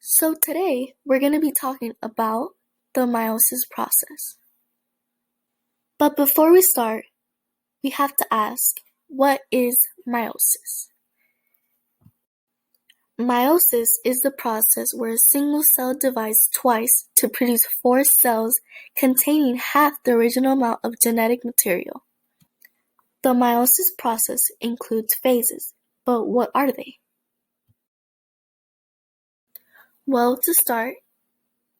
So today we're going to be talking about the meiosis process. But before we start, we have to ask, what is meiosis? Meiosis is the process where a single cell divides twice to produce 4 cells containing half the original amount of genetic material. The meiosis process includes phases, but what are they? Well, to start,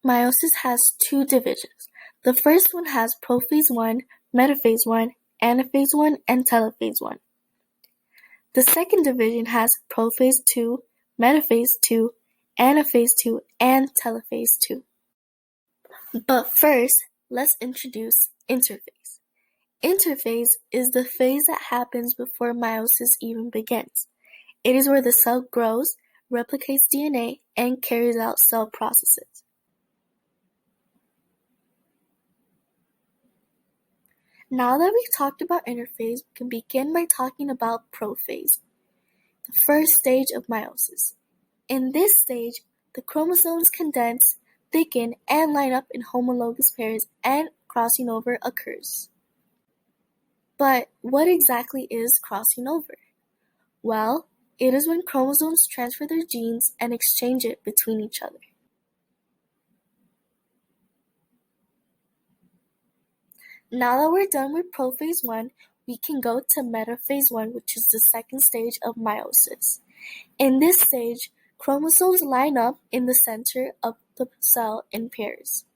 meiosis has 2 divisions. The first one has prophase 1, metaphase 1, anaphase 1, and telophase 1. The second division has prophase 2, metaphase 2, anaphase 2, and telophase 2. But first, let's introduce interphase. Interphase is the phase that happens before meiosis even begins. It is where the cell grows, replicates DNA, and carries out cell processes. Now that we've talked about interphase, we can begin by talking about prophase, the first stage of meiosis. In this stage, the chromosomes condense, thicken, and line up in homologous pairs, and crossing over occurs. But what exactly is crossing over? Well, it is when chromosomes transfer their genes and exchange it between each other. Now that we're done with prophase 1, we can go to metaphase 1, which is the second stage of meiosis. In this stage, chromosomes line up in the center of the cell in pairs.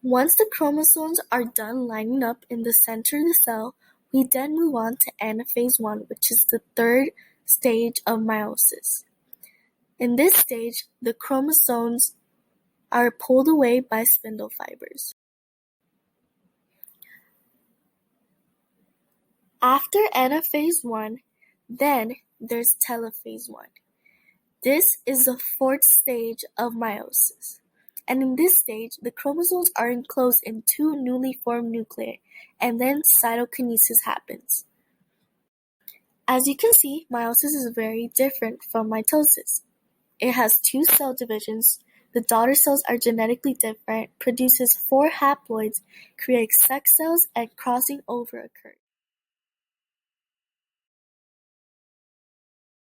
Once the chromosomes are done lining up in the center of the cell, we then move on to anaphase 1, which is the third stage of meiosis. In this stage, the chromosomes are pulled away by spindle fibers. After anaphase 1, then there's telophase 1. This is the fourth stage of meiosis. And in this stage, the chromosomes are enclosed in 2 newly formed nuclei, and then cytokinesis happens. As you can see, meiosis is very different from mitosis. It has 2 cell divisions. The daughter cells are genetically different, produces 4 haploids, creates sex cells, and crossing over occurs.